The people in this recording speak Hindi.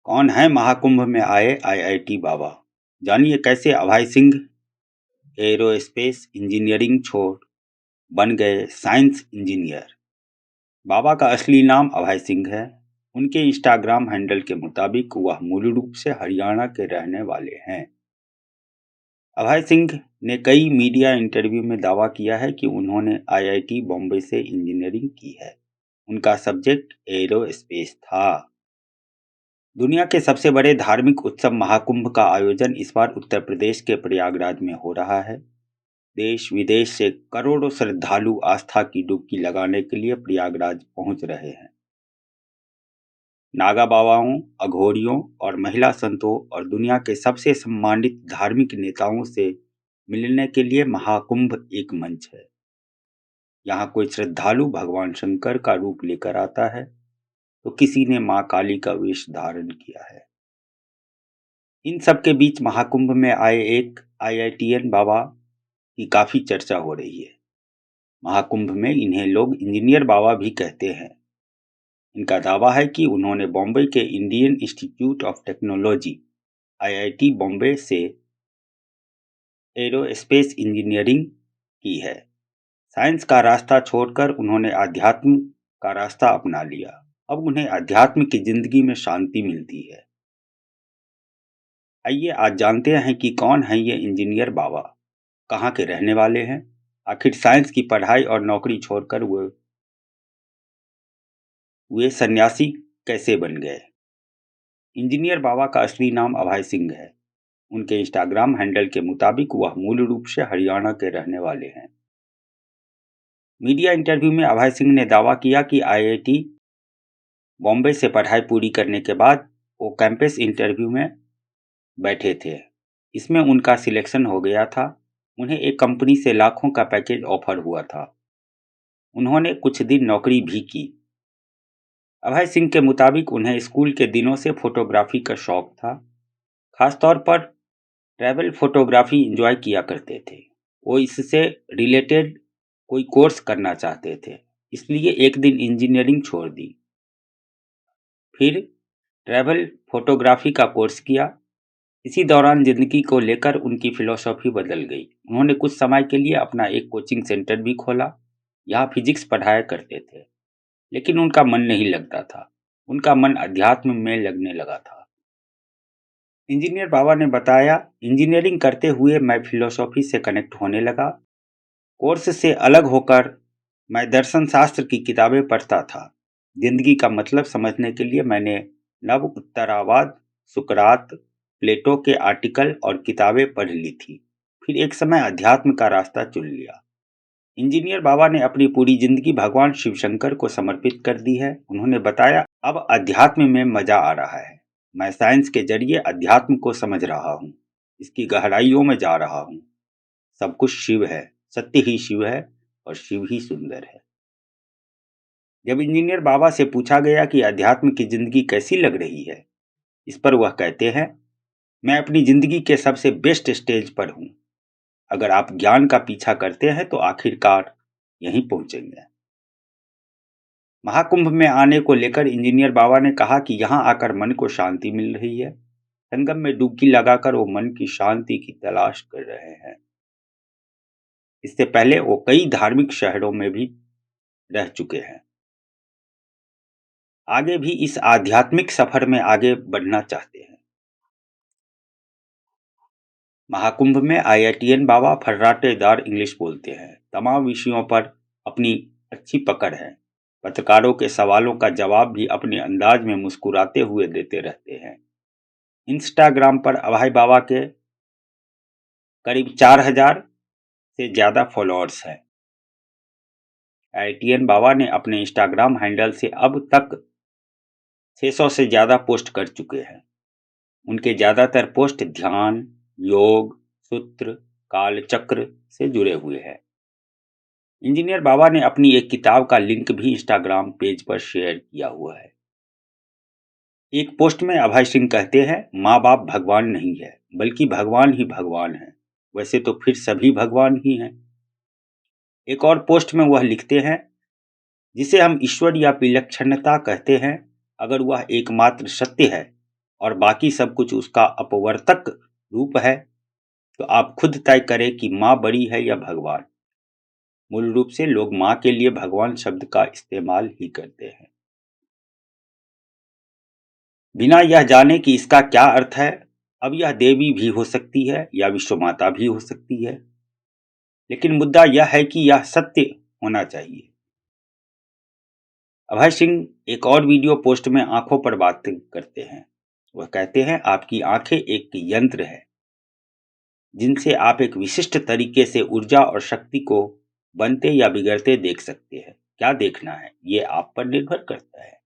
कौन है महाकुंभ में आए आईआईटी बाबा। जानिए कैसे अभय सिंह एरोस्पेस इंजीनियरिंग छोड़ बन गए साइंस इंजीनियर। बाबा का असली नाम अभय सिंह है। उनके इंस्टाग्राम हैंडल के मुताबिक वह मूल रूप से हरियाणा के रहने वाले हैं। अभय सिंह ने कई मीडिया इंटरव्यू में दावा किया है कि उन्होंने आईआईटी बॉम्बे से इंजीनियरिंग की है। उनका सब्जेक्ट एरोस्पेस था। दुनिया के सबसे बड़े धार्मिक उत्सव महाकुंभ का आयोजन इस बार उत्तर प्रदेश के प्रयागराज में हो रहा है। देश विदेश से करोड़ों श्रद्धालु आस्था की डुबकी लगाने के लिए प्रयागराज पहुंच रहे हैं। नागा बाबाओं, अघोरियों और महिला संतों और दुनिया के सबसे सम्मानित धार्मिक नेताओं से मिलने के लिए महाकुंभ एक मंच है। यहाँ कोई श्रद्धालु भगवान शंकर का रूप लेकर आता है तो किसी ने मां काली का वेश धारण किया है। इन सब के बीच महाकुंभ में आए एक आईआईटीएन बाबा की काफी चर्चा हो रही है। महाकुंभ में इन्हें लोग इंजीनियर बाबा भी कहते हैं। इनका दावा है कि उन्होंने बॉम्बे के Indian institute of technology IIT Bombay से एरोस्पेस इंजीनियरिंग की है। साइंस का रास्ता छोड़कर उन्होंने अध्यात्म का रास्ता अपना लिया। अब उन्हें अध्यात्म की जिंदगी में शांति मिलती है। आइए आज जानते हैं कि कौन है ये इंजीनियर बाबा, कहाँ के रहने वाले हैं, आखिर साइंस की पढ़ाई और नौकरी छोड़कर वे सन्यासी कैसे बन गए। इंजीनियर बाबा का असली नाम अभय सिंह है। उनके इंस्टाग्राम हैंडल के मुताबिक वह मूल रूप से हरियाणा के रहने वाले हैं। मीडिया इंटरव्यू में अभय सिंह ने दावा किया कि आईआईटी बॉम्बे से पढ़ाई पूरी करने के बाद वो कैंपस इंटरव्यू में बैठे थे। इसमें उनका सिलेक्शन हो गया था। उन्हें एक कंपनी से लाखों का पैकेज ऑफर हुआ था। उन्होंने कुछ दिन नौकरी भी की। अभय सिंह के मुताबिक उन्हें स्कूल के दिनों से फोटोग्राफी का शौक था। खासतौर पर ट्रैवल फोटोग्राफी एंजॉय किया करते थे। वो इससे रिलेटेड कोई कोर्स करना चाहते थे, इसलिए एक दिन इंजीनियरिंग छोड़ दी, फिर ट्रैवल फोटोग्राफी का कोर्स किया। इसी दौरान जिंदगी को लेकर उनकी फिलॉसफी बदल गई। उन्होंने कुछ समय के लिए अपना एक कोचिंग सेंटर भी खोला। यहाँ फिजिक्स पढ़ाया करते थे, लेकिन उनका मन नहीं लगता था। उनका मन अध्यात्म में लगने लगा था। इंजीनियर बाबा ने बताया, इंजीनियरिंग करते हुए मैं फिलॉसफी से कनेक्ट होने लगा। कोर्स से अलग होकर मैं दर्शन शास्त्र की किताबें पढ़ता था। जिंदगी का मतलब समझने के लिए मैंने नव उत्तरावाद, सुकरात, प्लेटो के आर्टिकल और किताबें पढ़ ली थी। फिर एक समय अध्यात्म का रास्ता चुन लिया। इंजीनियर बाबा ने अपनी पूरी जिंदगी भगवान शिव शंकर को समर्पित कर दी है। उन्होंने बताया, अब अध्यात्म में मजा आ रहा है। मैं साइंस के जरिए अध्यात्म को समझ रहा हूँ, इसकी गहराइयों में जा रहा हूँ। सब कुछ शिव है, सत्य ही शिव है और शिव ही सुंदर है। जब इंजीनियर बाबा से पूछा गया कि अध्यात्म की जिंदगी कैसी लग रही है, इस पर वह कहते हैं, मैं अपनी जिंदगी के सबसे बेस्ट स्टेज पर हूँ। अगर आप ज्ञान का पीछा करते हैं तो आखिरकार यहीं पहुंचेंगे। महाकुंभ में आने को लेकर इंजीनियर बाबा ने कहा कि यहाँ आकर मन को शांति मिल रही है। संगम में डुबकी लगाकर वो मन की शांति की तलाश कर रहे हैं। इससे पहले वो कई धार्मिक शहरों में भी रह चुके हैं। आगे भी इस आध्यात्मिक सफर में आगे बढ़ना चाहते हैं। महाकुंभ में आईआईटीएन बाबा फर्राटेदार इंग्लिश बोलते हैं। तमाम विषयों पर अपनी अच्छी पकड़ है। पत्रकारों के सवालों का जवाब भी अपने अंदाज में मुस्कुराते हुए देते रहते हैं। इंस्टाग्राम पर अभय बाबा के करीब 4000 से ज्यादा फॉलोअर्स हैं। आईआईटीएन बाबा ने अपने इंस्टाग्राम हैंडल से अब तक 600 से ज्यादा पोस्ट कर चुके हैं। उनके ज्यादातर पोस्ट ध्यान, योग, सूत्र, कालचक्र से जुड़े हुए हैं। इंजीनियर बाबा ने अपनी एक किताब का लिंक भी इंस्टाग्राम पेज पर शेयर किया हुआ है। एक पोस्ट में अभय सिंह कहते हैं, माँ बाप भगवान नहीं है, बल्कि भगवान ही भगवान है। वैसे तो फिर सभी भगवान ही हैं। एक और पोस्ट में वह लिखते हैं, जिसे हम ईश्वर या विलक्षणता कहते हैं, अगर वह एकमात्र सत्य है और बाकी सब कुछ उसका अपवर्तक रूप है, तो आप खुद तय करें कि माँ बड़ी है या भगवान। मूल रूप से लोग माँ के लिए भगवान शब्द का इस्तेमाल ही करते हैं, बिना यह जाने कि इसका क्या अर्थ है। अब यह देवी भी हो सकती है या विश्व माता भी हो सकती है, लेकिन मुद्दा यह है कि यह सत्य होना चाहिए। अभय सिंह एक और वीडियो पोस्ट में आंखों पर बात करते हैं। वह कहते हैं, आपकी आंखें एक यंत्र है जिनसे आप एक विशिष्ट तरीके से ऊर्जा और शक्ति को बनते या बिगड़ते देख सकते हैं। क्या देखना है, ये आप पर निर्भर करता है।